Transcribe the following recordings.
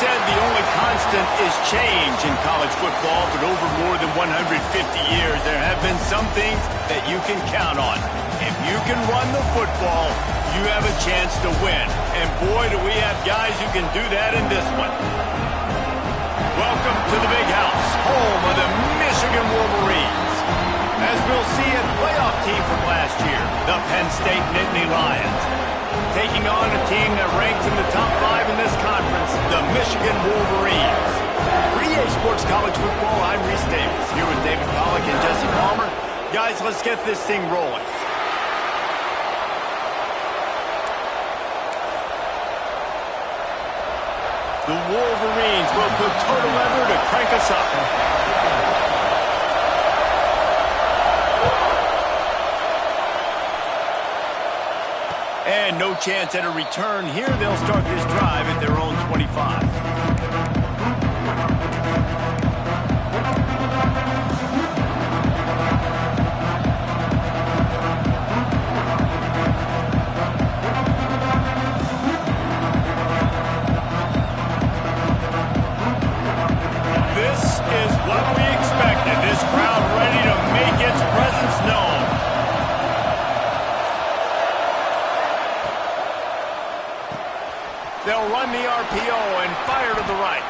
said the only constant is change in college football, but over more than 150 years, there have been some things that you can count on. If you can run the football, you have a chance to win. And boy, do we have guys who can do that in this one. Welcome to the Big House, home of the Michigan Wolverines. As we'll see, a playoff team from last year, the Penn State Nittany Lions, taking on a team that ranks in the top 5 in this conference, the Michigan Wolverines. For EA Sports College Football, I'm Reese Davis, here with David Pollack and Jesse Palmer. Guys, let's get this thing rolling. The Wolverines will put total lever to crank us up. And no chance at a return here. They'll start this drive at their own 25. This is what we expected. This crowd ready to make its presence known. They'll run the RPO and fire to the right.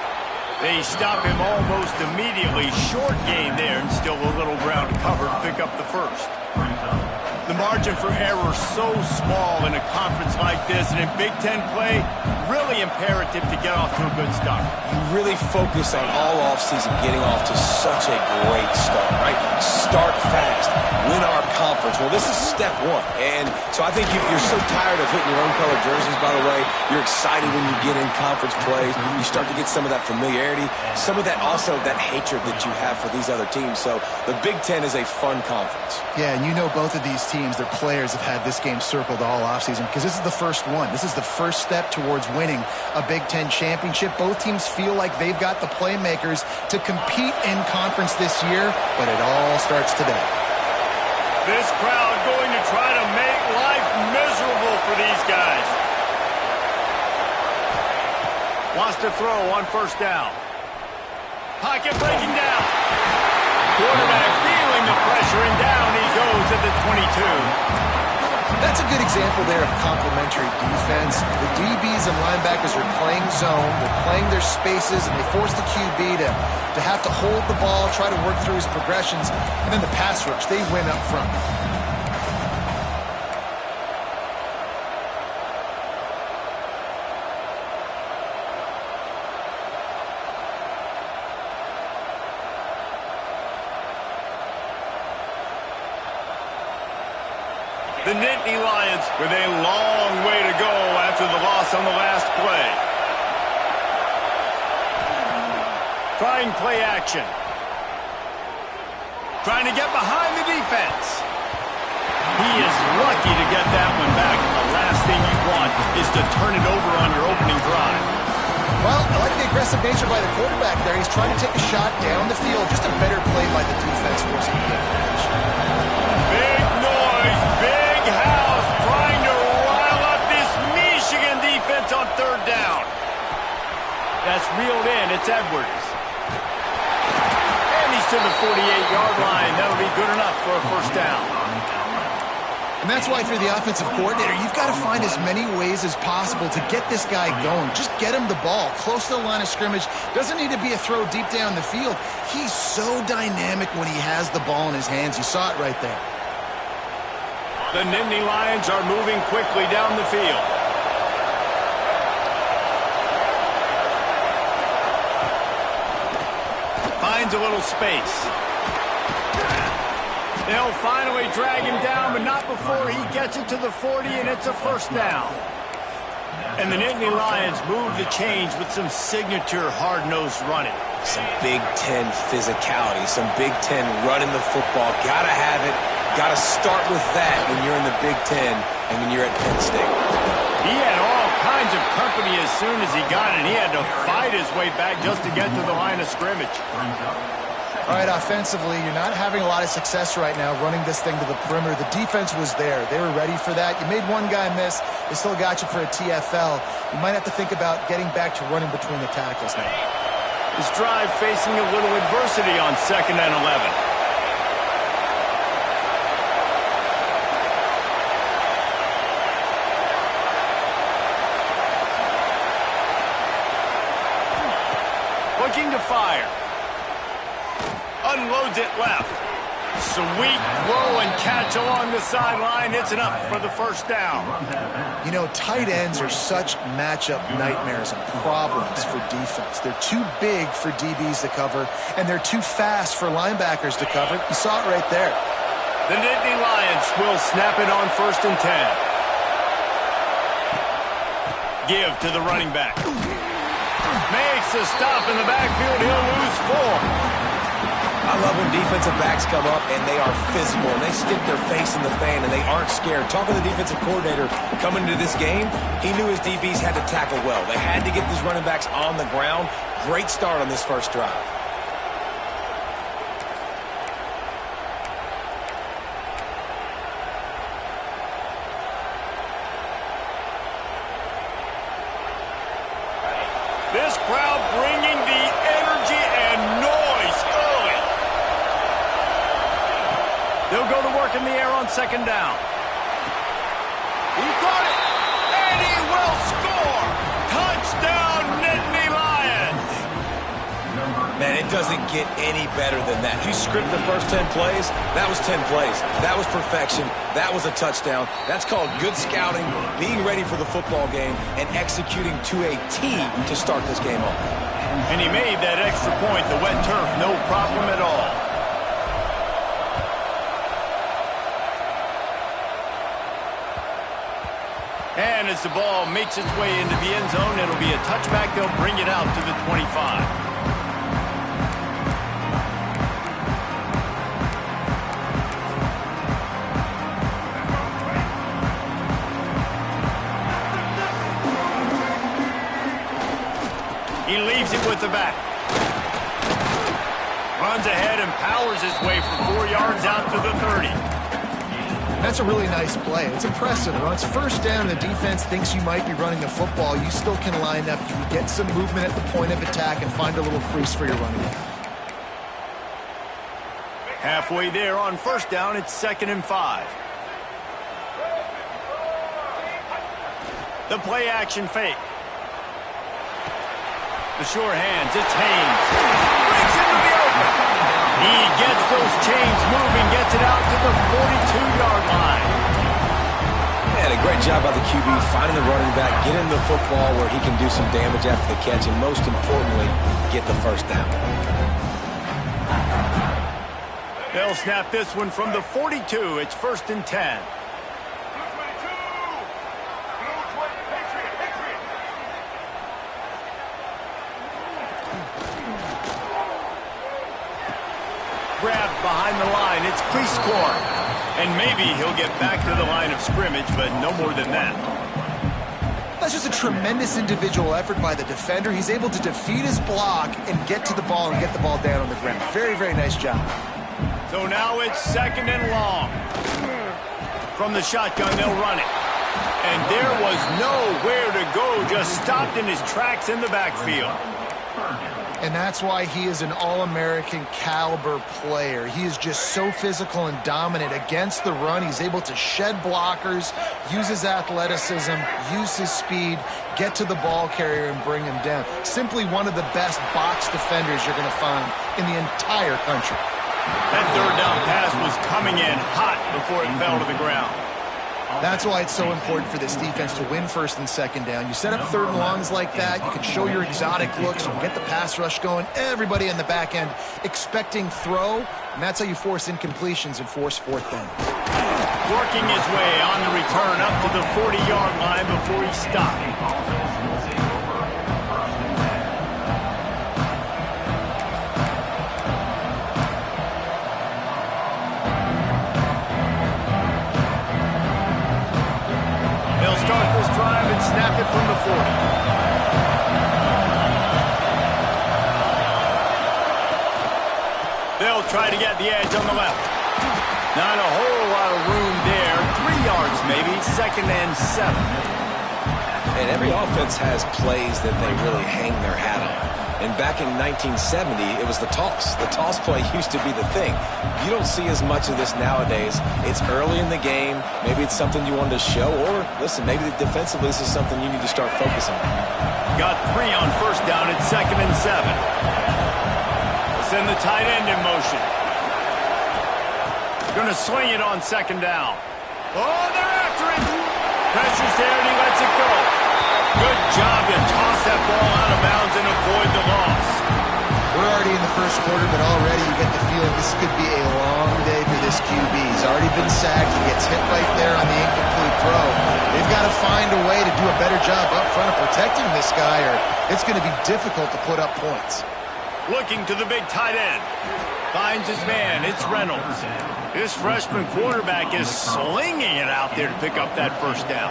They stop him almost immediately. Short gain there and still a little ground covered. Pick up the first. The margin for error so small in a conference like this, and in Big Ten play, really imperative to get off to a good start. You really focus on all offseason getting off to such a great start, right? Start fast, win our conference. Well, this is step one. And so I think you're so tired of hitting your own color jerseys, by the way. You're excited when you get in conference plays. You start to get some of that familiarity, some of that also that hatred that you have for these other teams. So the Big Ten is a fun conference. Yeah, and you know both of these teams, their players have had this game circled all offseason because this is the first one. This is the first step towards winning a Big Ten championship. Both teams feel like they've got the playmakers to compete in conference this year, but it all starts today. This crowd going to try to make life miserable for these guys. Wants to throw on first down. Pocket breaking down. Quarterback feeling the pressure, and down he goes at the 22. That's a good example there of complementary defense. The DBs and linebackers are playing zone, they're playing their spaces, and they force the QB to have to hold the ball, try to work through his progressions, and then the pass rush, they win up front. The Nittany Lions with a long way to go after the loss on the last play. Trying play action. Trying to get behind the defense. He is lucky to get that one back. The last thing you want is to turn it over on your opening drive. Well, I like the aggressive nature by the quarterback there. He's trying to take a shot down the field. Just a better play by the defense forcing the advantage. Big noise, big house, trying to rile up this Michigan defense on third down. That's reeled in. It's Edwards. And he's to the 48-yard line. That'll be good enough for a first down. And that's why, if you're the offensive coordinator, you've got to find as many ways as possible to get this guy going. Just get him the ball close to the line of scrimmage. Doesn't need to be a throw deep down the field. He's so dynamic when he has the ball in his hands. You saw it right there. The Nittany Lions are moving quickly down the field. Finds a little space. They'll finally drag him down, but not before he gets it to the 40, and it's a first down. And the Nittany Lions move the change with some signature hard-nosed running. Some Big Ten physicality, some Big Ten running the football. Gotta have it. Gotta start with that when you're in the Big Ten and when you're at Penn State. He had all kinds of company as soon as he got it. He had to fight his way back just to get to the line of scrimmage. All right, offensively, you're not having a lot of success right now running this thing to the perimeter. The defense was there. They were ready for that. You made one guy miss. They still got you for a TFL. You might have to think about getting back to running between the tackles now. This drive facing a little adversity on 2nd and 11. Looking to fire. Unloads it left. Sweet throw and catch along the sideline. It's enough for the first down. You know, tight ends are such matchup nightmares and problems for defense. They're too big for DBs to cover, and they're too fast for linebackers to cover. You saw it right there. The Nittany Lions will snap it on 1st and 10. Give to the running back. Makes a stop in the backfield. He'll lose 4. I love when defensive backs come up and they are physical and they stick their face in the fan and they aren't scared. Talking to the defensive coordinator coming into this game, he knew his DBs had to tackle well. They had to get these running backs on the ground. Great start on this first drive. This crowd bringing the energy and noise early. They'll go to work in the air on 2nd down. He got it, and he will score. Touchdown, Nittany Lions. Man, it doesn't get any better than that. You script the first 10 plays, that was 10 plays. That was perfection. That was a touchdown. That's called good scouting, being ready for the football game, and executing to a T to start this game off. And he made that extra point, the wet turf, no problem at all. And as the ball makes its way into the end zone, it'll be a touchback. They'll bring it out to the 25. He leaves it with the back. Runs ahead and powers his way for 4 yards out to the 30. That's a really nice play. It's impressive. When it's 1st down and the defense thinks you might be running the football, you still can line up. You can get some movement at the point of attack and find a little crease for your running back. Halfway there on 1st down, it's 2nd and 5. The play action fake. The sure hands, it's Haynes. Breaks into the open. He gets those chains moving, gets it out to the 42-yard line. And a great job by the QB finding the running back, getting the football where he can do some damage after the catch, and most importantly, get the first down. They'll snap this one from the 42. It's 1st and 10. Grabbed behind the line. It's Cleescore. And maybe he'll get back to the line of scrimmage, but no more than that. That's just a tremendous individual effort by the defender. He's able to defeat his block and get to the ball and get the ball down on the ground. Very, very nice job. So now it's 2nd and long. From the shotgun, they'll run it. And there was nowhere to go, just stopped in his tracks in the backfield. And that's why he is an All-American caliber player. He is just so physical and dominant against the run. He's able to shed blockers, use his athleticism, use his speed, get to the ball carrier and bring him down. Simply one of the best box defenders you're going to find in the entire country. That 3rd down pass was coming in hot before it fell to the ground. That's why it's so important for this defense to win 1st and 2nd down. You set up 3rd and longs like that, you can show your exotic looks, you can get the pass rush going, everybody in the back end expecting throw, and that's how you force incompletions and force 4th down. Working his way on the return up to the 40-yard line before he stopped. Start this drive and snap it from the 40. They'll try to get the edge on the left. Not a whole lot of room there. 3 yards maybe. 2nd and 7. And every offense has plays that they really hang their hat on. And back in 1970, it was the toss. The toss play used to be the thing. You don't see as much of this nowadays. It's early in the game. Maybe it's something you wanted to show. Or, listen, maybe defensively this is something you need to start focusing on. Got 3 on 1st down at 2nd and 7. Let's send the tight end in motion. Going to swing it on 2nd down. Oh, they're after it. Pressure's there and he lets it go. Good job to toss that ball out of bounds and avoid the loss. We're already in the first quarter, but already you get the feeling this could be a long day for this QB. He's already been sacked. He gets hit right there on the incomplete throw. They've got to find a way to do a better job up front of protecting this guy, or it's going to be difficult to put up points. Looking to the big tight end. Finds his man. It's Reynolds. This freshman quarterback is slinging it out there to pick up that 1st down.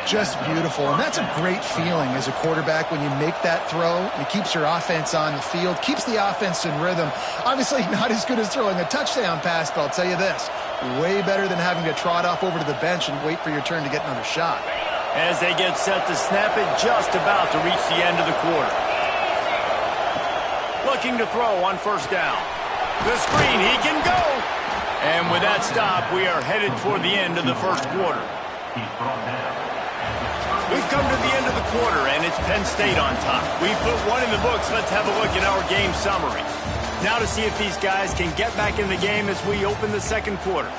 Just beautiful, and that's a great feeling as a quarterback when you make that throw. It keeps your offense on the field, keeps the offense in rhythm. Obviously not as good as throwing a touchdown pass, but I'll tell you this, way better than having to trot off over to the bench and wait for your turn to get another shot. As they get set to snap it, just about to reach the end of the quarter. Looking to throw on 1st down. The screen, he can go! And with that stop, we are headed toward the end of the 1st quarter. We've come to the end of the quarter, and it's Penn State on top. We've put 1 in the books. Let's have a look at our game summary. Now to see if these guys can get back in the game as we open the 2nd quarter.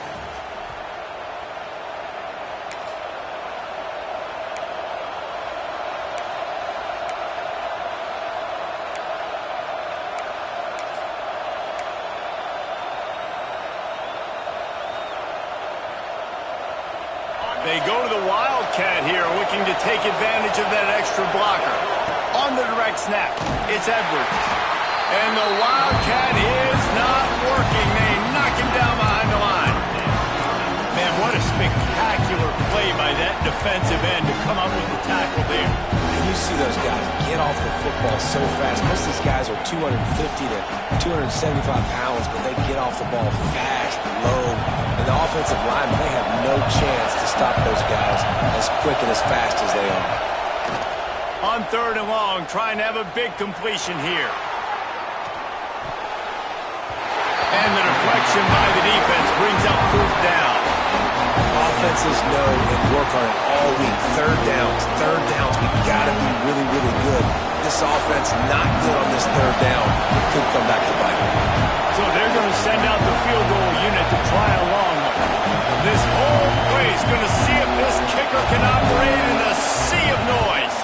They go to the Wildcat here, looking to take advantage of that extra blocker. On the direct snap, it's Edwards. And the Wildcat is not working. They knock him down behind the line. Man, what a spectacular play by that defensive end to come up with the tackle there. And you see those guys get off the football so fast. Most of these guys are 250 to 275 pounds, but they get off the ball fast, low. And the offensive linemen, they have no chance to stop those guys as quick and as fast as they are. On 3rd and long, trying to have a big completion here. And the deflection by the defense brings up 4th down. Offenses know and work on it all week. 3rd downs, we've got to be really, really good. This offense not good on this 3rd down. It could come back to bite them. So they're going to send out the field goal unit to try a long one. This whole place going to see if this kicker can operate in a sea of noise.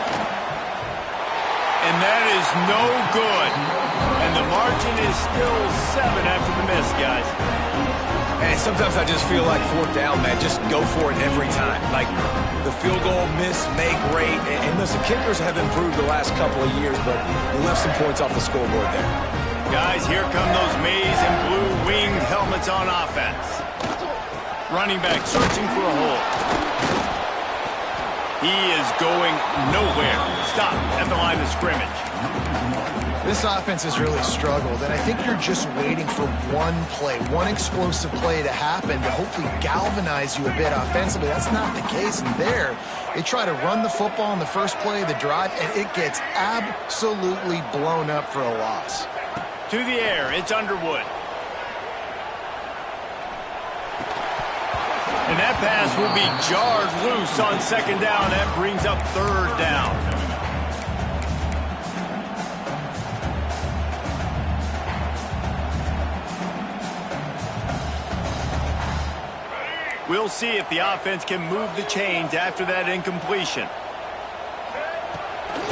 And that is no good. And the margin is still 7 after the miss, guys. And sometimes I just feel like 4th down, man. Just go for it every time. Like the field goal, miss, make, rate. And listen, kickers have improved the last couple of years, but we left some points off the scoreboard there. Guys, here come those maize and blue winged helmets on offense. Running back searching for a hole. He is going nowhere. Stop at the line of scrimmage. This offense has really struggled, and I think you're just waiting for one play, one explosive play to happen to hopefully galvanize you a bit offensively. That's not the case, and there, they try to run the football in the first play of the drive, and it gets absolutely blown up for a loss. To the air, it's Underwood. And that pass will be jarred loose on 2nd down. That brings up 3rd down. We'll see if the offense can move the chains after that incompletion.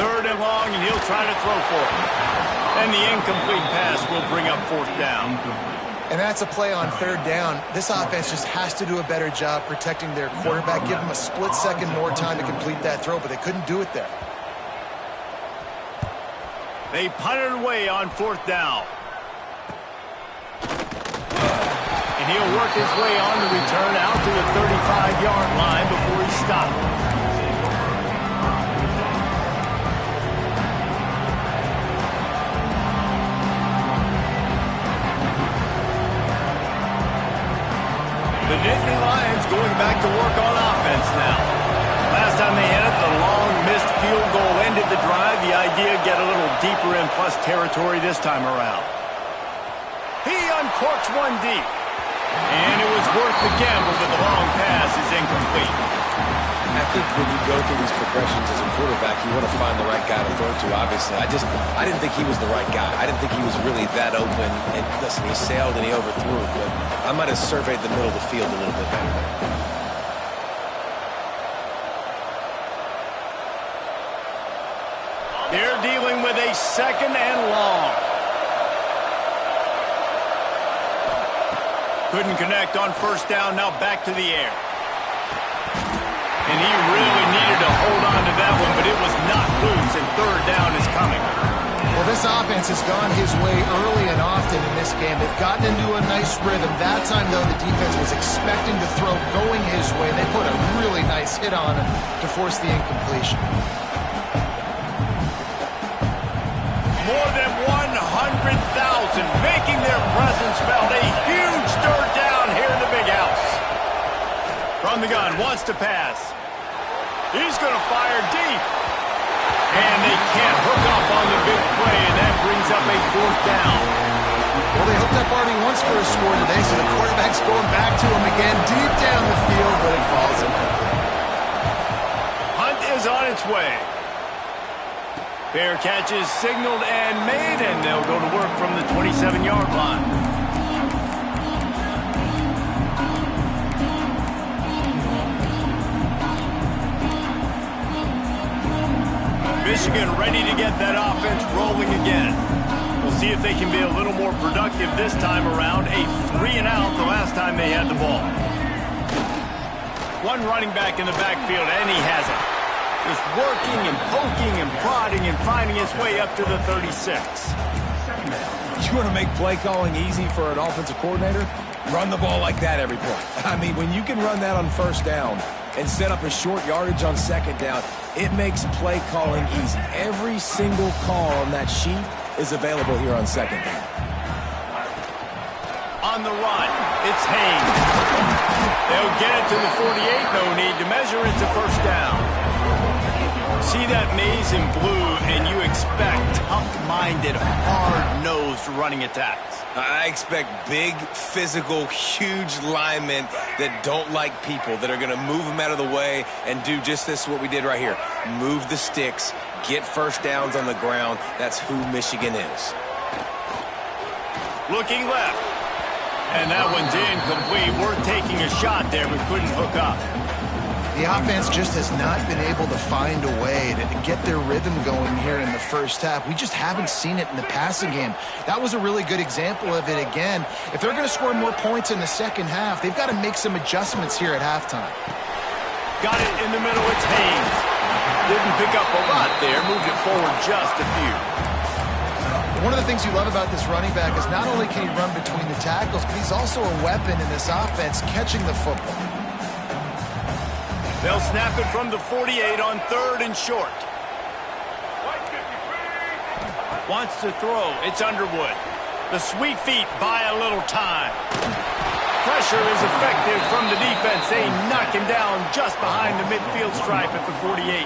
3rd and long, and he'll try to throw for it. And the incomplete pass will bring up 4th down. And that's a play on 3rd down. This offense just has to do a better job protecting their quarterback. Give them a split second more time to complete that throw, but they couldn't do it there. They punted away on 4th down. And he'll work his way on the return out to the 35-yard line before he stopped. The Nittany Lions going back to work on offense now. Last time they had it, the long missed field goal ended the drive. The idea, get a little deeper in plus territory this time around. He uncorks one deep. And it was worth the gamble, but the long pass is incomplete. I think when you go through these progressions as a quarterback, you want to find the right guy to throw to, obviously. I didn't think he was the right guy. I didn't think he was really that open. And listen, he sailed and he overthrew it, but I might have surveyed the middle of the field a little bit better. They're dealing with a second and long. Couldn't connect on first down, now back to the air. And he really needed to hold on to that one, but it was not loose, and third down is coming. Well, this offense has gone his way early and often in this game. They've gotten into a nice rhythm. That time, though, the defense was expecting to throw going his way. They put a really nice hit on him to force the incompletion. More than 100,000 making their presence felt. A huge third down here in the big house. From the gun, wants to pass. He's going to fire deep. And they can't hook up on the big play, and that brings up a fourth down. Well, they hooked up already once for a score today, so the quarterback's going back to him again deep down the field, but it falls incomplete. Hunt is on its way. Fair catch is signaled and made, and they'll go to work from the 27-yard line. Michigan ready to get that offense rolling again. We'll see if they can be a little more productive this time around. A 3-and-out the last time they had the ball. One running back in the backfield, and he has it. Just working and poking and prodding and finding his way up to the 36. You want to make play calling easy for an offensive coordinator? Run the ball like that every play. I mean, when you can run that on first down and set up a short yardage on second down, it makes play calling easy. Every single call on that sheet is available here on second down. On the run, it's Haynes. They'll get it to the 48. No need to measure. It's a first down. See that maze in blue, and you expect tough-minded, hard-nosed running attacks. I expect big, physical, huge linemen that don't like people, that are going to move them out of the way and do just this, what we did right here. Move the sticks, get first downs on the ground. That's who Michigan is. Looking left. And that one's incomplete. Worth taking a shot there, but couldn't hook up. The offense just has not been able to find a way to get their rhythm going here in the first half. We just haven't seen it in the passing game. That was a really good example of it again. If they're going to score more points in the second half, they've got to make some adjustments here at halftime. Got it in the middle, it's Haynes. Didn't pick up a lot there, moved it forward just a few. One of the things you love about this running back is not only can he run between the tackles, but he's also a weapon in this offense catching the football. They'll snap it from the 48 on third and short. Wants to throw. It's Underwood. The sweet feet buy a little time. Pressure is effective from the defense. They knock him down just behind the midfield stripe at the 48.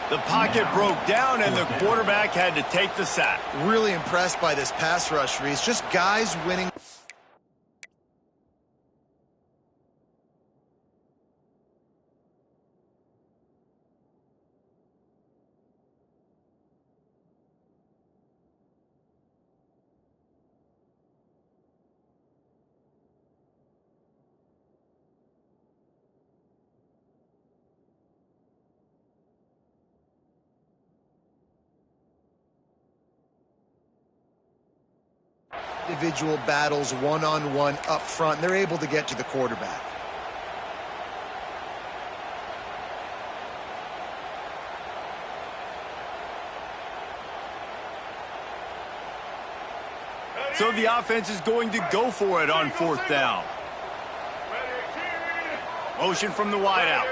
The pocket broke down, and the quarterback had to take the sack. Really impressed by this pass rush, Reese. Just guys winning. Individual battles one-on-one up front. They're able to get to the quarterback. So the offense is going to go for it on fourth down. Motion from the wideout.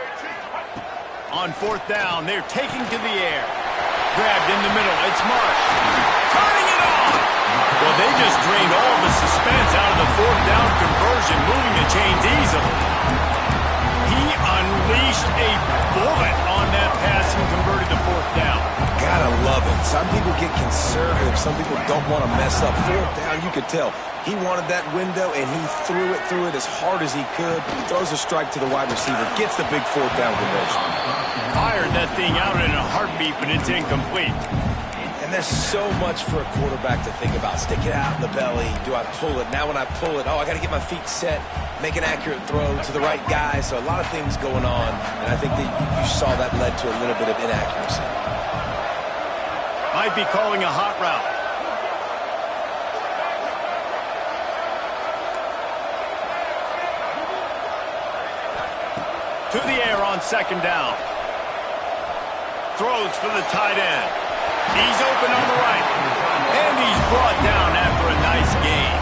On fourth down, they're taking to the air. Grabbed in the middle. It's Marsh. Turning it on. Well, they just drained all the suspense out of the fourth down conversion, moving the chains easily. He unleashed a bullet on that pass and converted the fourth down. Gotta love it. Some people get conservative. Some people don't want to mess up. Fourth down, you could tell. He wanted that window, and he threw it as hard as he could. Throws a strike to the wide receiver. Gets the big fourth down conversion. Fired that thing out in a heartbeat, but it's incomplete. And there's so much for a quarterback to think about. Stick it out in the belly. Do I pull it? Now when I pull it, I got to get my feet set, make an accurate throw to the right guy. So a lot of things going on, and I think that you saw that led to a little bit of inaccuracy. Might be calling a hot route. To the air on second down. Throws for the tight end. He's open on the right. And he's brought down after a nice gain.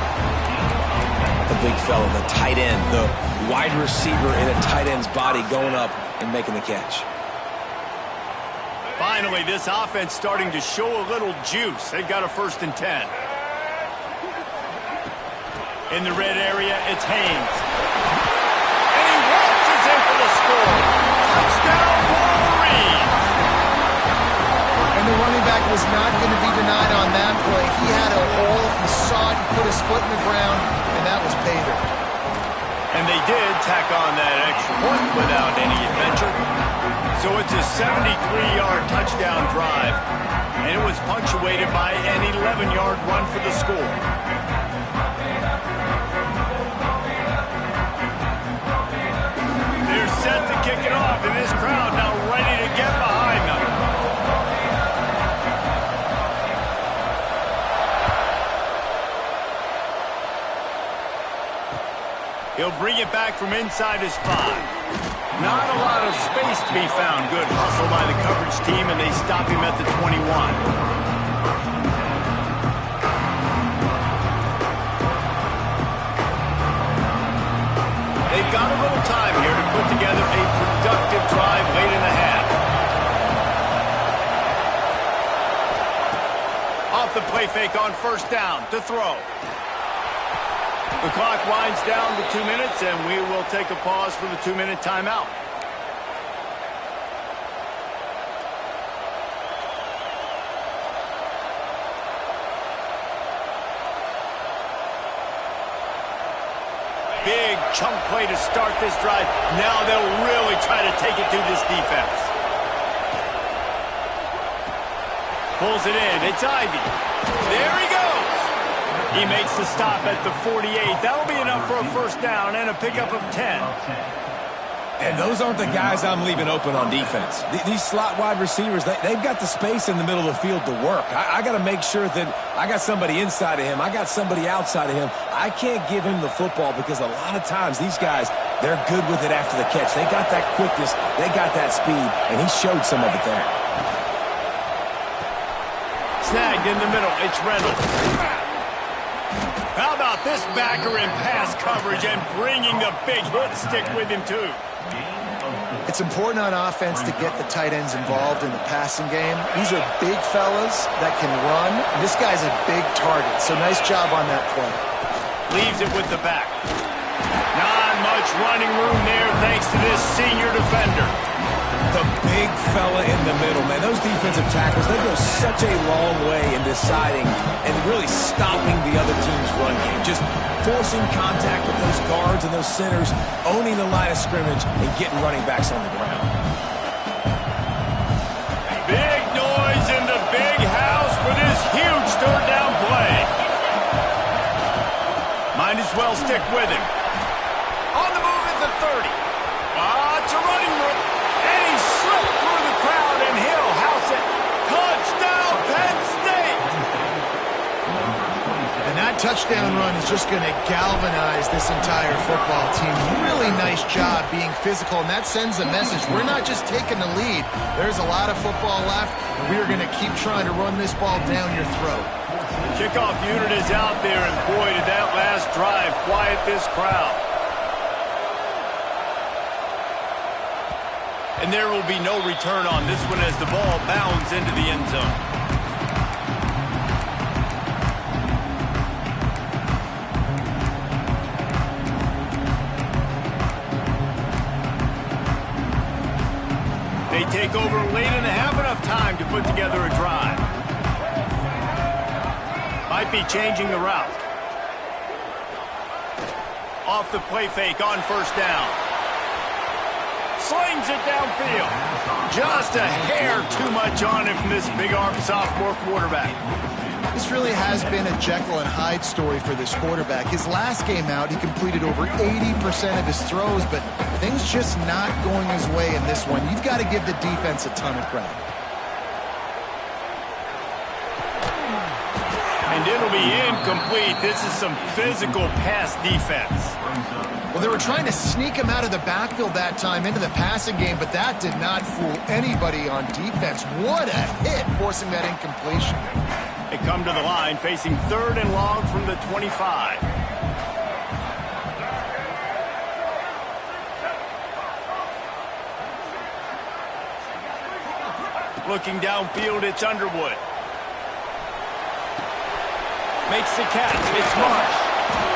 The big fella, the tight end, the wide receiver in a tight end's body going up and making the catch. Finally, this offense starting to show a little juice. They've got a 1st and 10. In the red area, it's Haynes. And he waltzes in for the score. Touchdown, Wolverine! And the running back was not going to be denied on that play. He had a hole, he saw it, he put his foot in the ground, and that was pay dirt. And they did tack on that extra point without any adventure. So it's a 73-yard touchdown drive, and it was punctuated by an 11-yard run for the score. They're set to kick it off, and this crowd now ready to get behind them. He'll bring it back from inside his 5. Not a lot of space to be found. Good hustle by the coverage team, and they stop him at the 21. They've got a little time here to put together a productive drive late in the half. Off the play fake on 1st down to throw. The clock winds down to 2 minutes, and we will take a pause for the 2-minute timeout. Big chunk play to start this drive. Now they'll really try to take it to this defense. Pulls it in. It's Ivy. There he goes. He makes the stop at the 48. That'll be enough for a 1st down and a pickup of 10. And those aren't the guys I'm leaving open on defense. These slot wide receivers, they've got the space in the middle of the field to work. I got to make sure that I got somebody inside of him. I got somebody outside of him. I can't give him the football because a lot of times these guys, they're good with it after the catch. They got that quickness. They got that speed, and he showed some of it there. Snagged in the middle. It's Reynolds. How about this backer in pass coverage and bringing the big hit stick with him, too? It's important on offense to get the tight ends involved in the passing game. These are big fellas that can run. This guy's a big target, so nice job on that play. Leaves it with the back. Not much running room there thanks to this senior defender. The big fella in the middle, man. Those defensive tackles, they go such a long way in deciding and really stopping the other team's run game. Just forcing contact with those guards and those centers, owning the line of scrimmage, and getting running backs on the ground. Big noise in the big house for this huge 3rd down play. Might as well stick with him. On the move at the 30. It's a running room. And he slipped through the crowd, and he'll house it. Touchdown, Penn State! And that touchdown run is just going to galvanize this entire football team. Really nice job being physical, and that sends a message. We're not just taking the lead. There's a lot of football left, and we are going to keep trying to run this ball down your throat. The kickoff unit is out there, and boy, did that last drive quiet this crowd. And there will be no return on this one as the ball bounds into the end zone. They take over late and have enough time to put together a drive. Might be changing the route. Off the play fake on first down. Slings it downfield. Just a hair too much on it from this big-armed sophomore quarterback. This really has been a Jekyll and Hyde story for this quarterback. His last game out, he completed over 80% of his throws, but things just not going his way in this one. You've got to give the defense a ton of credit. And it'll be incomplete. This is some physical pass defense. Well, they were trying to sneak him out of the backfield that time into the passing game, but that did not fool anybody on defense. What a hit, forcing that incompletion. They come to the line facing 3rd and long from the 25. Looking downfield, it's Underwood. Makes the catch. It's Marsh.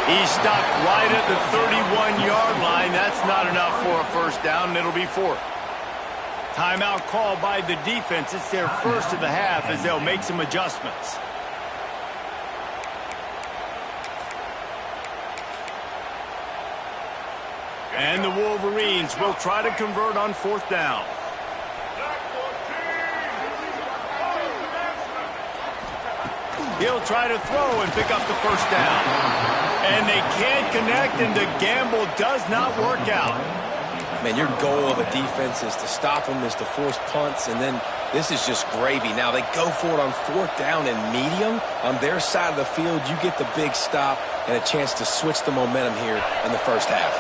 He's stopped right at the 31-yard line. That's not enough for a first down, and it'll be 4th. Timeout called by the defense. It's their first of the half as they'll make some adjustments. And the Wolverines will try to convert on 4th down. He'll try to throw and pick up the first down. And they can't connect, and the gamble does not work out. Man, your goal of a defense is to stop them, is to force punts, and then this is just gravy. Now, they go for it on 4th down and medium. On their side of the field, you get the big stop and a chance to switch the momentum here in the first half.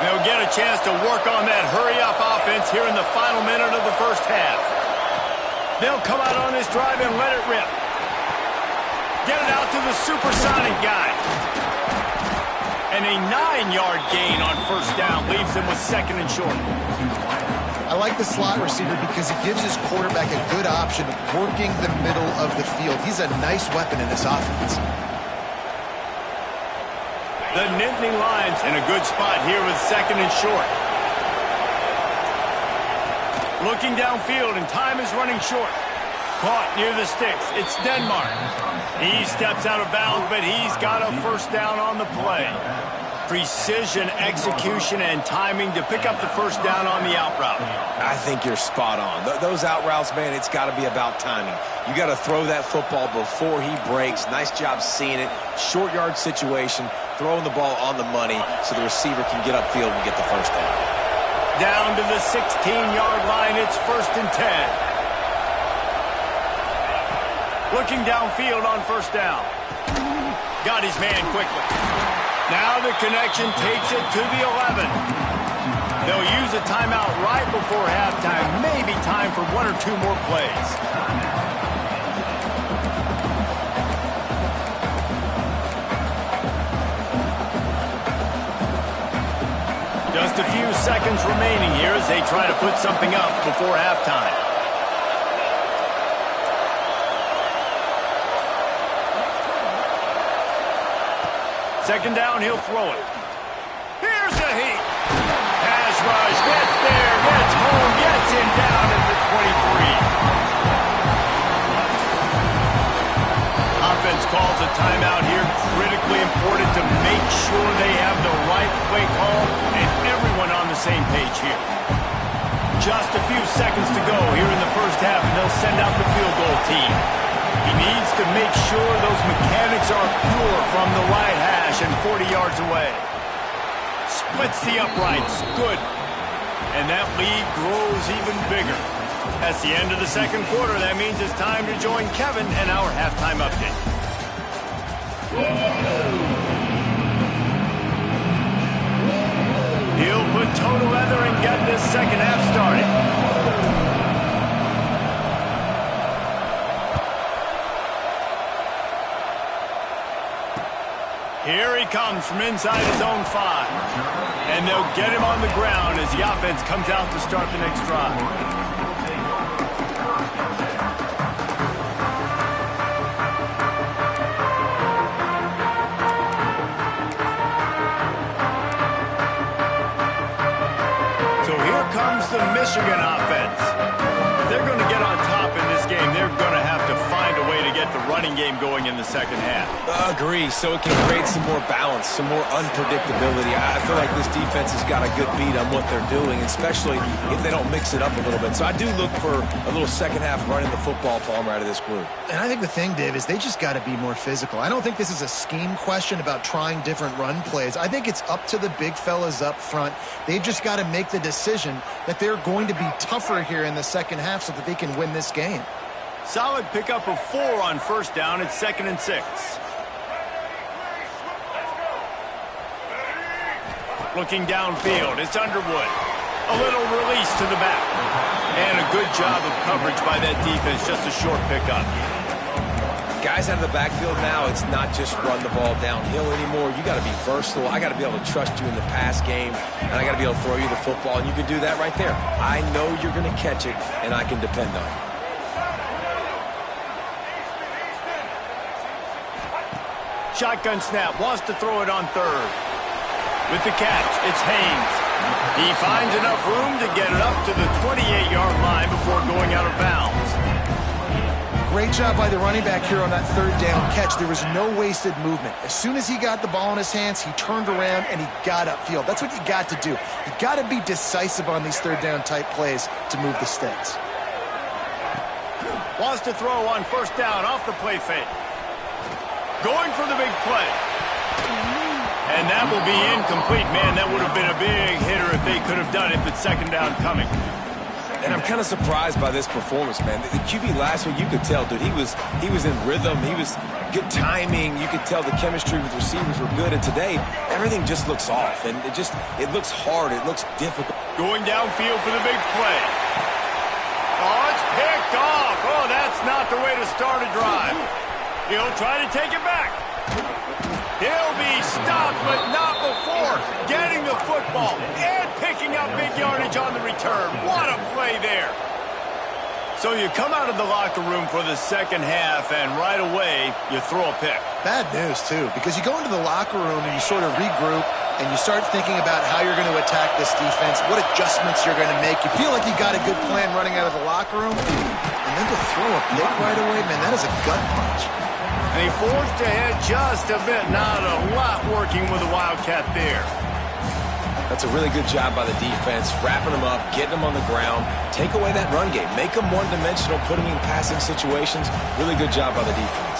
They'll get a chance to work on that hurry-up offense here in the final minute of the first half. They'll come out on this drive and let it rip. Get it out to the supersonic guy. And a 9-yard gain on first down leaves them with 2nd and short. I like the slot receiver because he gives his quarterback a good option of working the middle of the field. He's a nice weapon in this offense. The Nittany Lions in a good spot here with 2nd and short. Looking downfield, and time is running short. Caught near the sticks. It's Denmark. He steps out of bounds, but he's got a first down on the play. Precision, execution, and timing to pick up the first down on the out route. I think you're spot on. Those out routes, man, it's got to be about timing. You got to throw that football before he breaks. Nice job seeing it. Short yard situation, throwing the ball on the money so the receiver can get upfield and get the first down. Down to the 16-yard line, it's 1st and 10. Looking downfield on first down. Got his man quickly. Now the connection takes it to the 11. They'll use a timeout right before halftime. Maybe time for 1 or 2 more plays. Just a few seconds remaining here as they try to put something up before halftime. Second down, he'll throw it. Here's a heat. Pass rush, gets there, gets home, gets him down at the 23. Offense calls a timeout here. Critically important to make sure they have the right play call and everyone on the same page here. Just a few seconds to go here in the first half, and they'll send out the field goal team. He needs to make sure those mechanics are pure from the right hash and 40 yards away. Splits the uprights. Good. And that lead grows even bigger. That's the end of the second quarter. That means it's time to join Kevin and our halftime update. He'll put toe to leather and get this second half started. Here he comes from inside his own 5. And they'll get him on the ground as the offense comes out to start the next drive. So here comes the Michigan offense. If they're going to get on top in this game, they're going to have to find a way to get the running game going in the second half. Agree, so it can create some more balance, some more unpredictability. I feel like this defense has got a good beat on what they're doing, especially if they don't mix it up a little bit. So I do look for a little second half running the football, Palmer, out of this group. And I think the thing, Dave, is they just got to be more physical. I don't think this is a scheme question about trying different run plays. I think it's up to the big fellas up front. They've just got to make the decision that they're going to be tougher here in the second half so that they can win this game. Solid pickup of 4 on first down. It's 2nd and 6. Looking downfield, it's Underwood. A little release to the back. And a good job of coverage by that defense. Just a short pickup. Guys out of the backfield now, it's not just run the ball downhill anymore. You got to be versatile. I got to be able to trust you in the pass game, and I got to be able to throw you the football, and you can do that right there. I know you're going to catch it, and I can depend on you. Shotgun snap, wants to throw it on third. With the catch, it's Haynes. He finds enough room to get it up to the 28-yard line before going out of bounds. Great job by the running back here on that third down catch. There was no wasted movement. As soon as he got the ball in his hands, he turned around and he got upfield. That's what you got to do. You got to be decisive on these third down type plays to move the sticks. Wants to throw on first down off the play fake. Going for the big play. And that will be incomplete. Man, that would have been a big hitter if they could have done it, but second down coming. And I'm kind of surprised by this performance, man. The QB last week, you could tell, dude, he was in rhythm. He was good timing. You could tell the chemistry with receivers were good. And today, everything just looks off. And it looks hard. It looks difficult. Going downfield for the big play. Oh, it's picked off. Oh, that's not the way to start a drive. He'll try to take it back. He'll be stopped, but not before getting the football and picking up big yardage on the return. What a play there. So you come out of the locker room for the second half, and right away, you throw a pick. Bad news, too, because you go into the locker room and you sort of regroup, and you start thinking about how you're going to attack this defense, what adjustments you're going to make. You feel like you got a good plan running out of the locker room, and then to throw a pick right away, man, that is a gut punch. And he forced ahead just a bit. Not a lot working with the Wildcat there. That's a really good job by the defense, wrapping them up, getting them on the ground, take away that run game, make them one-dimensional, put them in passing situations. Really good job by the defense.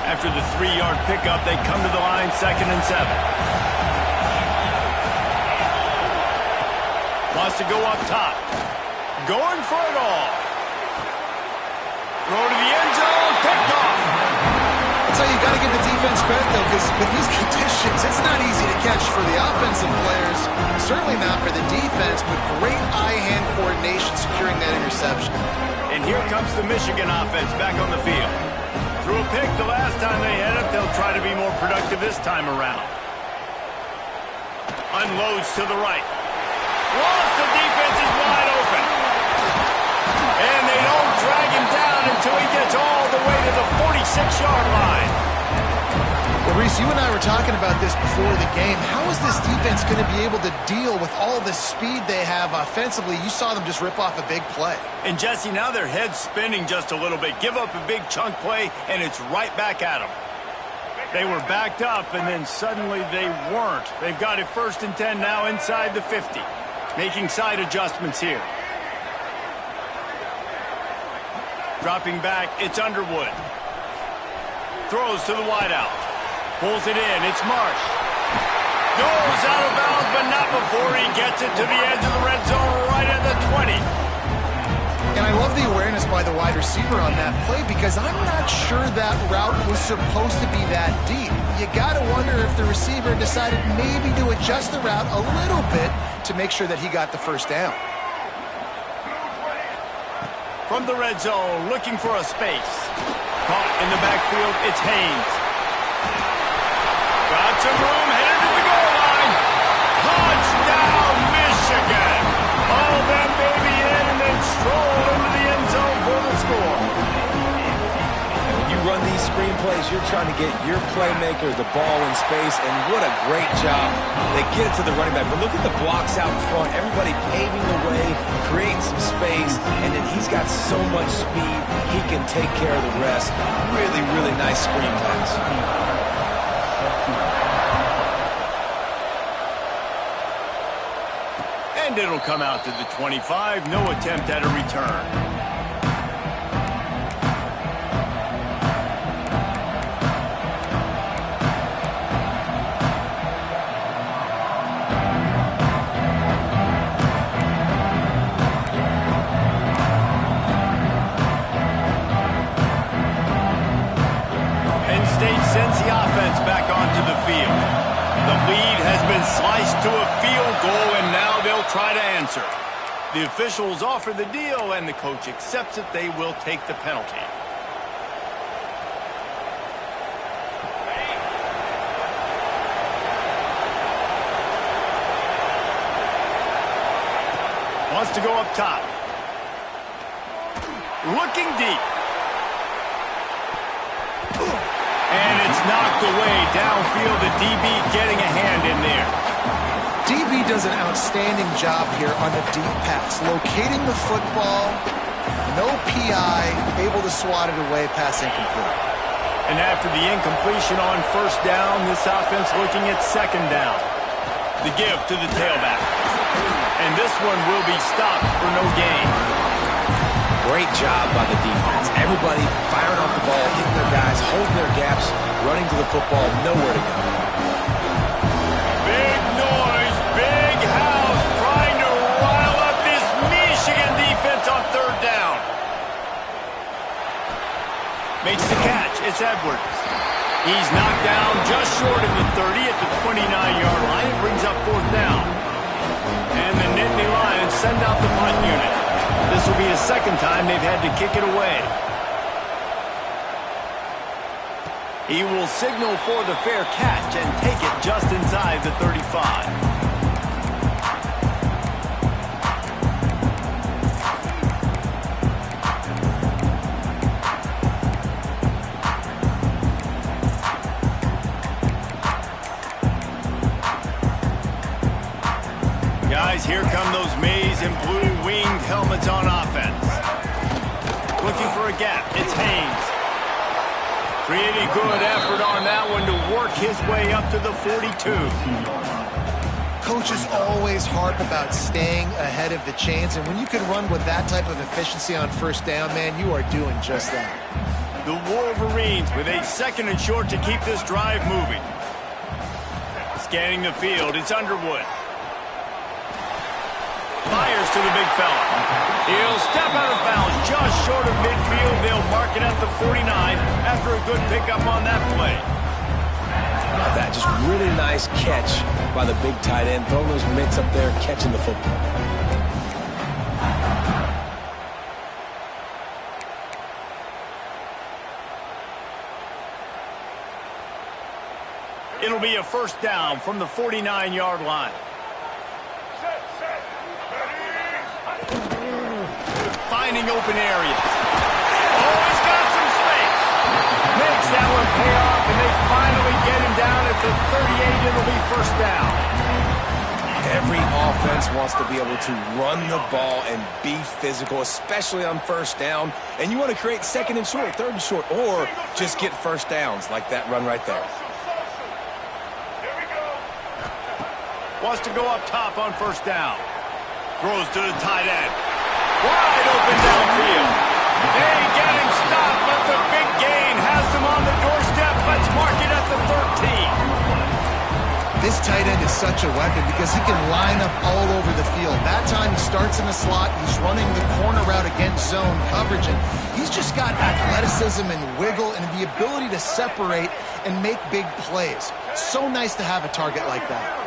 After the 3-yard pickup, they come to the line, 2nd and 7. Wants to go up top. Going for it all. Throw to the end zone, picked off. That's how you got to give the defense credit, though, because with these conditions, it's not easy to catch for the offensive players. Certainly not for the defense, but great eye-hand coordination securing that interception. And here comes the Michigan offense back on the field. Threw a pick the last time they had it. They'll try to be more productive this time around. Unloads to the right. Once the defense is wide open. And they don't drag him down until he gets all the way to the 46-yard line. Well, Reese, you and I were talking about this before the game. How is this defense going to be able to deal with all the speed they have offensively? You saw them just rip off a big play. And, Jesse, now their head's spinning just a little bit. Give up a big chunk play, and it's right back at them. They were backed up, and then suddenly they weren't. They've got it 1st and 10 now inside the 50. Making side adjustments here. Dropping back, it's Underwood. Throws to the wideout. Pulls it in, it's Marsh. Goes out of bounds, but not before he gets it to the edge of the red zone right at the 20. And I love the awareness by the wide receiver on that play because I'm not sure that route was supposed to be that deep. You got to wonder if the receiver decided maybe to adjust the route a little bit to make sure that he got the first down. From the red zone, looking for a space. Caught in the backfield, it's Haynes. Got some room, headed to the goal line. Touchdown, Michigan. All that baby in and then stroll into the end zone for the score. And when you run these screen plays, you're trying to get your playmaker the ball in space, and what a great job. They get it to the running back, but look at the blocks out in front. Everybody paving the way, creating some space, and then he's got so much speed, he can take care of the rest. Really, really nice screen pass. And it'll come out to the 25. No attempt at a return. Penn State sends the offense back onto the field. The lead has been sliced to a field goal, and now they'll try to answer. The officials offer the deal, and the coach accepts it. They will take the penalty. Wants to go up top. Looking deep. And it's knocked away downfield. The DB getting a hand in there. DB does an outstanding job here on the deep pass, locating the football, no PI, able to swat it away, pass incomplete. And after the incompletion on first down, this offense looking at second down. The give to the tailback. And this one will be stopped for no gain. Great job by the defense. Everybody firing off the ball, hitting their guys, holding their gaps, running to the football, nowhere to go. Big noise, big house, trying to rile up this Michigan defense on third down. Makes the catch. It's Edwards. He's knocked down just short of the 30 at the 29-yard line. It brings up fourth down. And the Nittany Lions send out the punt unit. This will be the second time they've had to kick it away. He will signal for the fair catch and take it just inside the 35. Guys, here come those maize and blue winged helmets on offense. Looking for a gap. It's Haynes. Pretty good effort on that one to work his way up to the 42. Coaches always harp about staying ahead of the chains, and when you can run with that type of efficiency on first down, man, you are doing just that. The Wolverines with a second and short to keep this drive moving. Scanning the field, it's Underwood. Fires to the big fella. He'll step out of bounds just short of midfield. They'll mark it at the 49 after a good pickup on that play. That just really nice catch by the big tight end. Throwing those mitts up there, catching the football. It'll be a first down from the 49-yard line. Finding open areas. Oh, he's got some space. Makes that one pay off, and they finally get him down at the 38. It'll be first down. Every offense wants to be able to run the ball and be physical, especially on first down. And you want to create second and short, third and short, or just get first downs like that run right there. Wants to go up top on first down. Throws to the tight end. Wide open downfield. They get him stopped, but the big gain has them on the doorstep. Let's mark it at the 13. This tight end is such a weapon because he can line up all over the field. That time he starts in the slot. He's running the corner route against zone coverage, and he's just got athleticism and wiggle and the ability to separate and make big plays. So nice to have a target like that.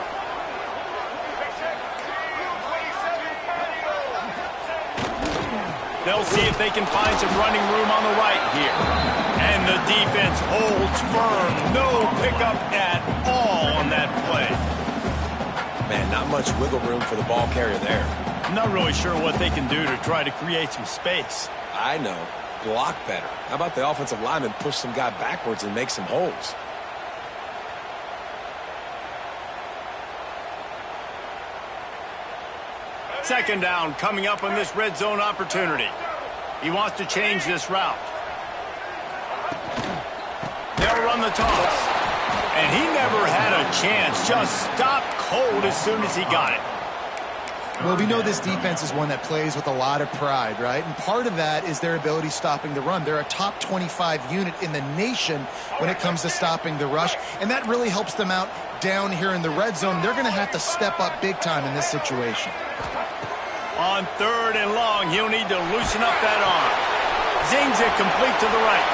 They'll see if they can find some running room on the right here. And the defense holds firm. No pickup at all on that play. Man, not much wiggle room for the ball carrier there. I'm not really sure what they can do to try to create some space. I know. block better? How about the offensive lineman push some guy backwards and make some holes? Second down coming up on this red zone opportunity. He wants to change this route. They'll run the toss. And he never had a chance. Just stopped cold as soon as he got it. Well, we know this defense is one that plays with a lot of pride, right? And part of that is their ability stopping the run. They're a top 25 unit in the nation when it comes to stopping the rush, and that really helps them out down here in the red zone. They're going to have to step up big time in this situation. On 3rd and long, he'll need to loosen up that arm. Zings it complete to the right.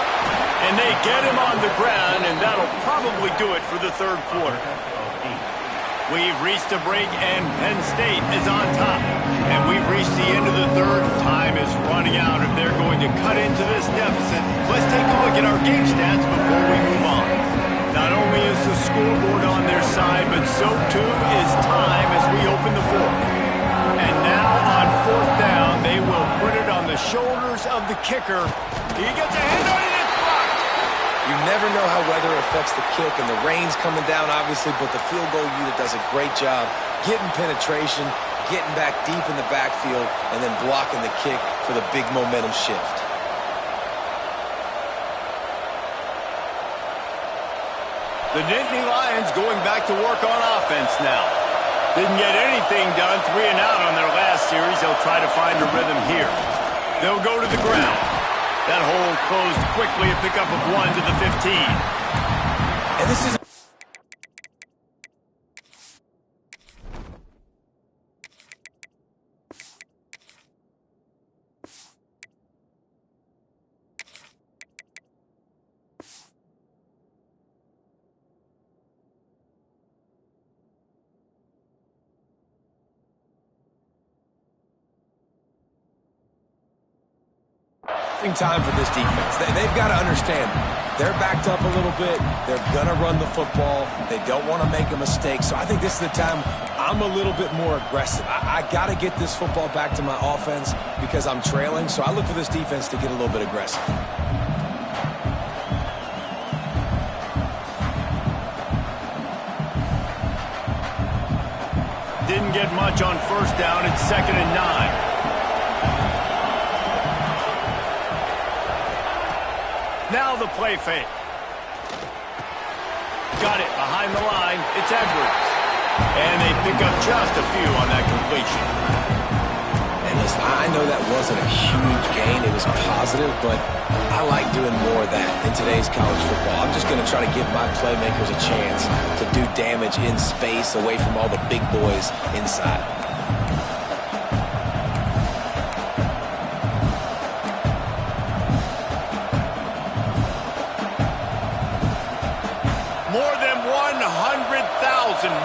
And they get him on the ground, and that'll probably do it for the 3rd quarter. We've reached a break, and Penn State is on top. And we've reached the end of the 3rd. Time is running out if they're going to cut into this deficit. Let's take a look at our game stats before we move on. Not only is the scoreboard on their side, but so too is time as we open the 4th. And now on 4th down, they will put it on the shoulders of the kicker. He gets a hand on it. You never know how weather affects the kick, and the rain's coming down, obviously, but the field goal unit does a great job getting penetration, getting back deep in the backfield, and then blocking the kick for the big momentum shift. The Nittany Lions going back to work on offense now. Didn't get anything done, 3 and out on their last series. They'll try to find a rhythm here. They'll go to the ground. That hole closed quickly, a pickup of 1 to the 15. And this is... time for this defense. They've got to understand they're backed up a little bit. They're going to run the football. They don't want to make a mistake. So I think this is the time I'm a little bit more aggressive. I got to get this football back to my offense because I'm trailing. So I look for this defense to get a little bit aggressive. Didn't get much on 1st down. It's 2nd and 9. Now the play fake. Got it behind the line. It's Edwards. And they pick up just a few on that completion. And listen, I know that wasn't a huge gain. It was positive, but I like doing more of that in today's college football. I'm just going to try to give my playmakers a chance to do damage in space away from all the big boys inside.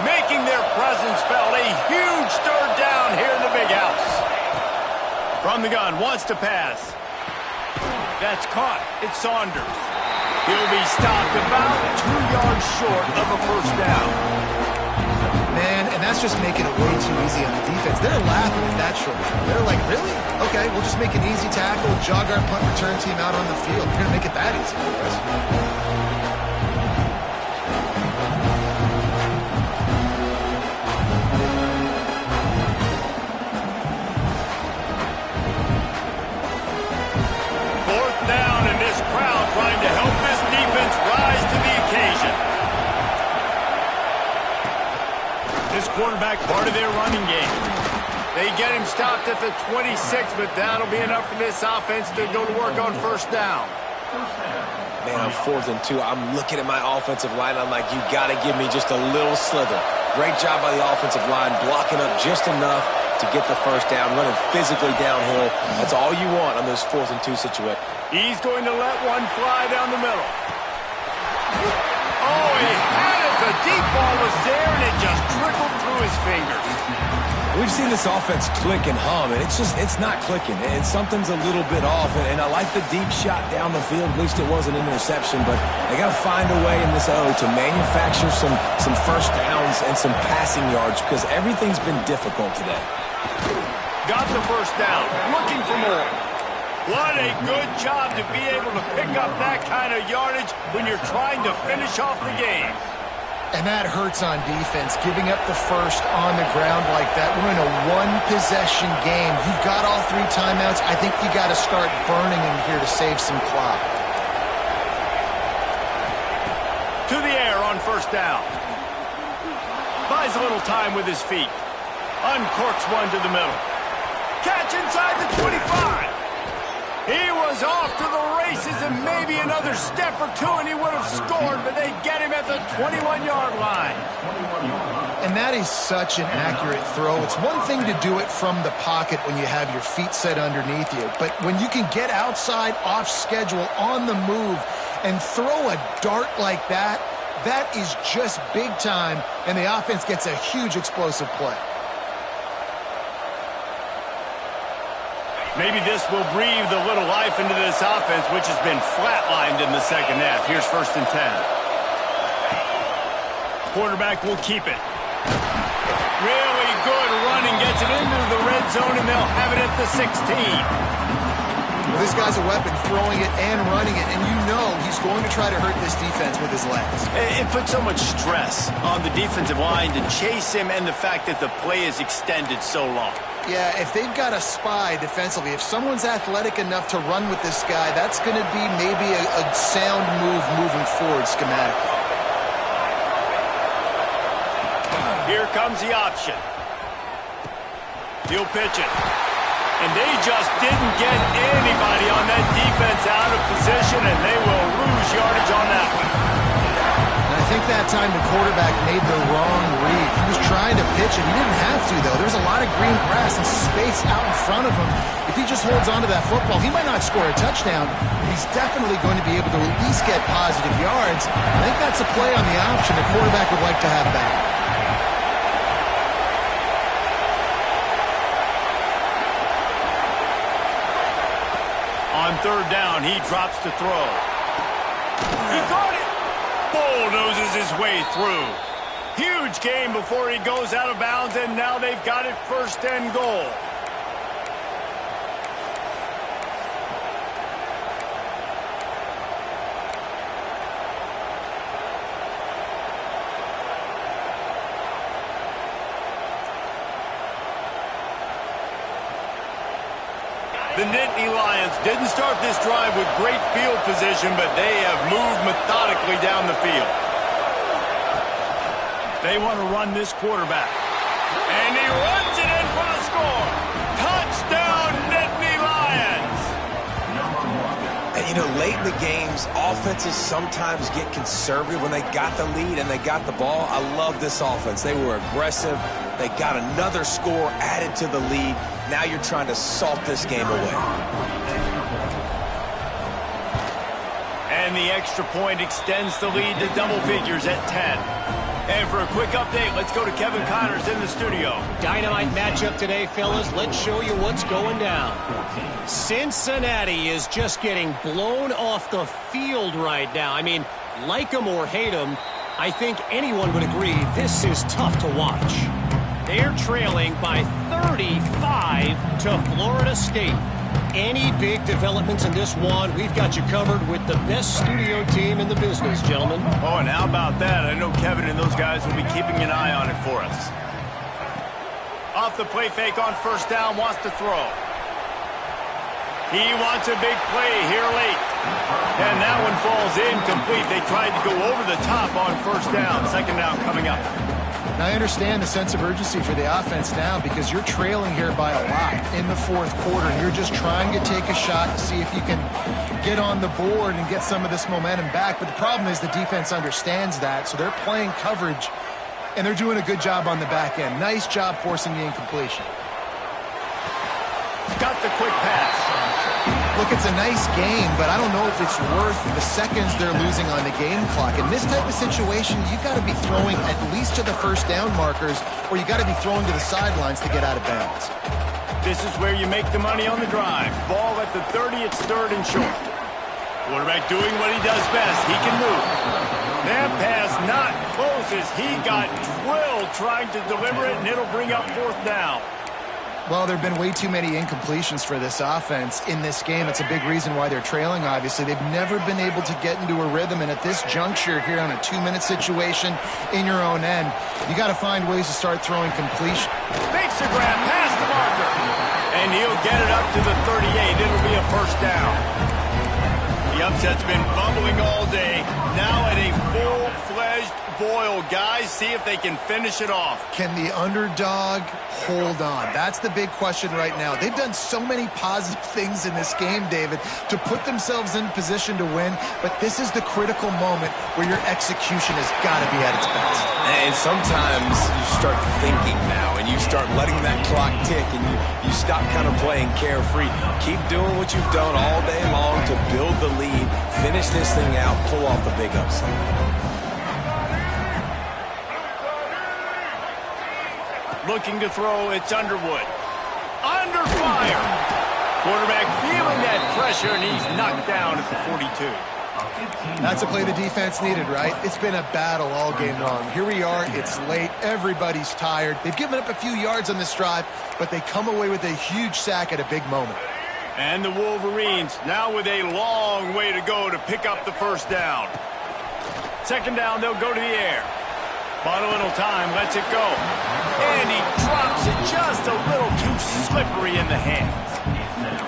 Making their presence felt. A huge 3rd down here in the big house. From the gun, wants to pass. That's caught. It's Saunders. He'll be stopped about 2 yards short of a 1st down. Man, and that's just making it way too easy on the defense. They're laughing at that short. They're like, really? Okay, we'll just make an easy tackle, jog our punt return team out on the field. We're going to make it that easy for us. Trying to help this defense rise to the occasion. This quarterback part of their running game. They get him stopped at the 26, but that'll be enough for this offense to go to work on 1st down. Man, I'm 4th and 2. I'm looking at my offensive line. I'm like, you got to give me just a little slither. Great job by the offensive line, blocking up just enough to get the 1st down, running physically downhill. That's all you want on those 4th and 2 situations. He's going to let one fly down the middle. Oh, he had it. The deep ball was there, and it just trickled through his fingers. We've seen this offense click and hum, and it's not clicking. And something's a little bit off, and I like the deep shot down the field. At least it wasn't an interception, but they got to find a way in this O to manufacture some 1st downs and some passing yards because everything's been difficult today. Got the 1st down, looking for more. What a good job to be able to pick up that kind of yardage when you're trying to finish off the game. And that hurts on defense, giving up the first on the ground like that. We're in a one-possession game. You've got all 3 timeouts. I think you got to start burning them here to save some clock. To the air on first down. Buys a little time with his feet. Uncorks one to the middle. Catch inside the 25. He was off to the races and maybe another step or 2 and he would have scored, but they get him at the 21-yard line. And that is such an accurate throw. It's one thing to do it from the pocket when you have your feet set underneath you, but when you can get outside, off schedule, on the move, and throw a dart like that, that is just big time, and the offense gets a huge explosive play. Maybe this will breathe a little life into this offense, which has been flatlined in the second half. Here's 1st and 10. Quarterback will keep it. Really good running, gets it into the red zone, and they'll have it at the 16. Well, this guy's a weapon, throwing it and running it, and you know he's going to try to hurt this defense with his legs. It puts so much stress on the defensive line to chase him and the fact that the play is extended so long. Yeah, if they've got a spy defensively, if someone's athletic enough to run with this guy, that's going to be maybe a sound move moving forward schematically. Here comes the option. He'll pitch it. And they just didn't get anybody on that defense out of position, and they will lose yardage on that one. And I think that time the quarterback made the wrong read. He was trying to pitch it. He didn't have to, though. There's a lot of green grass and space out in front of him. If he just holds onto that football, he might not score a touchdown, but he's definitely going to be able to at least get positive yards. I think that's a play on the option the quarterback would like to have back. On 3rd down, he drops to throw. He caught it! Bulldozes his way through. Huge gain before he goes out of bounds, and now they've got it 1st and goal. The Nittany Lions didn't start this drive with great field position, but they have moved methodically down the field. They want to run this quarterback. And he runs it in for the score. Touchdown, Nittany Lions! And, you know, late in the games, offenses sometimes get conservative when they got the lead and they got the ball. I love this offense. They were aggressive. They got another score added to the lead. Now you're trying to salt this game away. And the extra point extends the lead to double figures at 10. And for a quick update, let's go to Kevin Connors in the studio. Dynamite matchup today, fellas. Let's show you what's going down. Cincinnati is just getting blown off the field right now. I mean, like them or hate them, I think anyone would agree this is tough to watch. They're trailing by 35 to Florida State. Any big developments in this one, we've got you covered with the best studio team in the business, gentlemen. Oh, and how about that? I know Kevin and those guys will be keeping an eye on it for us. Off the play fake on 1st down, wants to throw. He wants a big play here late. And that one falls incomplete. They tried to go over the top on 1st down. 2nd down coming up. Now, I understand the sense of urgency for the offense now because you're trailing here by a lot in the 4th quarter. And you're just trying to take a shot to see if you can get on the board and get some of this momentum back. But the problem is the defense understands that, so they're playing coverage, and they're doing a good job on the back end. Nice job forcing the incompletion. Got the quick pass. Look, it's a nice game, but I don't know if it's worth the seconds they're losing on the game clock. In this type of situation, you've got to be throwing at least to the 1st down markers, or you've got to be throwing to the sidelines to get out of bounds. This is where you make the money on the drive. Ball at the 30, it's 3rd and short. Quarterback doing what he does best. He can move. That pass not close as he got drilled trying to deliver it, and it'll bring up 4th down. Well, there have been way too many incompletions for this offense in this game. It's a big reason why they're trailing, obviously. They've never been able to get into a rhythm, and at this juncture here on a 2-minute situation in your own end, you got to find ways to start throwing completion. Makes the grab past the marker, and he'll get it up to the 38. It'll be a first down. The upset's been bubbling all day. Now at a full-fledged boil. Guys, see if they can finish it off. Can the underdog hold on? That's the big question right now. They've done so many positive things in this game, David, to put themselves in position to win, but this is the critical moment where your execution has got to be at its best. And sometimes you start thinking now, and you start letting that clock tick, and you stop kind of playing carefree. Keep doing what you've done all day long to build the lead, finish this thing out, pull off the big upset. Looking to throw, it's Underwood. Under fire. Quarterback feeling that pressure, and he's knocked down at the 42. That's a play the defense needed, right? It's been a battle all game long. Here we are, it's late, everybody's tired. They've given up a few yards on this drive, but they come away with a huge sack at a big moment. And the Wolverines now with a long way to go to pick up the first down. Second down, they'll go to the air. Bought a little time, lets it go. And he drops it just a little too slippery in the hands.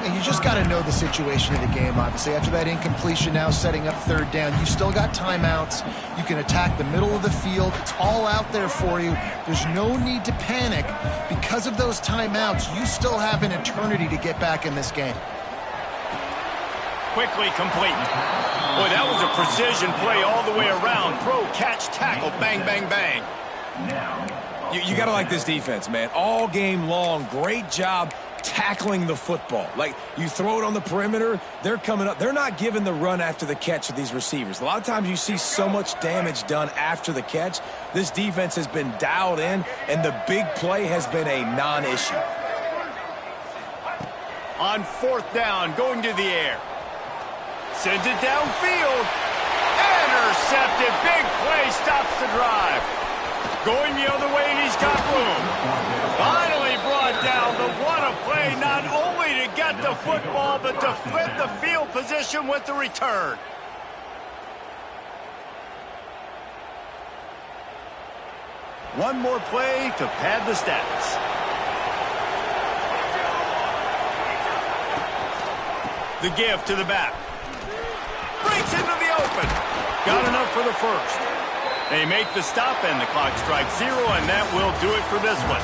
And you just got to know the situation of the game, obviously. After that incompletion, now setting up third down, you still got timeouts. You can attack the middle of the field. It's all out there for you. There's no need to panic. Because of those timeouts, you still have an eternity to get back in this game. Quickly complete. Boy, that was a precision play all the way around. Throw, catch, tackle, bang, bang, bang. You got to like this defense, man. All game long, great job tackling the football. Like, you throw it on the perimeter, they're coming up. They're not giving the run after the catch of these receivers. A lot of times you see so much damage done after the catch. This defense has been dialed in, and the big play has been a non-issue. On fourth down, going to the air. Sends it downfield. Intercepted. Big play stops the drive. Going the other way, and he's got room. Finally brought down. The what a play, not only to get the football, but to flip the field position with the return. One more play to pad the stats. The give to the back. Breaks into the open. Got enough for the first. They make the stop, and the clock strikes 0, and that will do it for this one.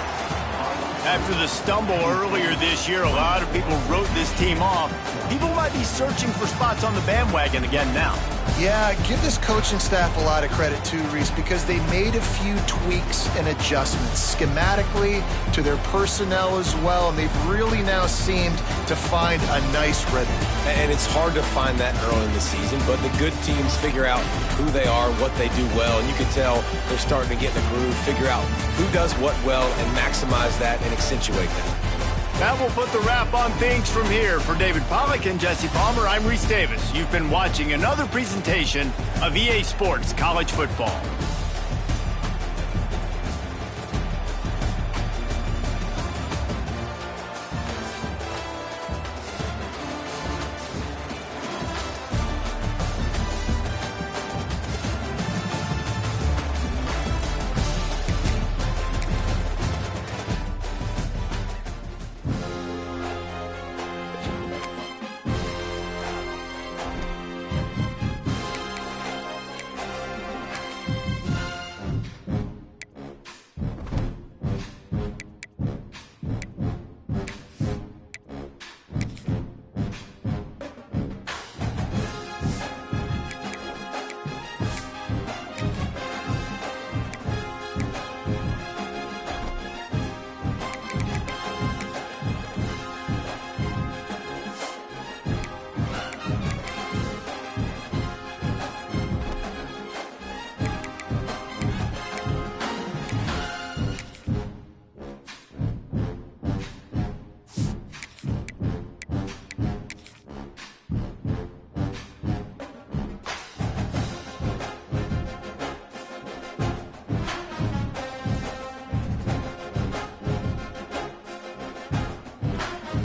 After the stumble earlier this year, a lot of people wrote this team off. People might be searching for spots on the bandwagon again now. Yeah, give this coaching staff a lot of credit too, Reese, because they made a few tweaks and adjustments schematically to their personnel as well, and they've really now seemed to find a nice rhythm. And it's hard to find that early in the season, but the good teams figure out who they are, what they do well, and you can tell they're starting to get in the groove, figure out who does what well, and maximize that and accentuate that. That will put the wrap on things from here. For David Pollack and Jesse Palmer, I'm Reese Davis. You've been watching another presentation of EA Sports College Football.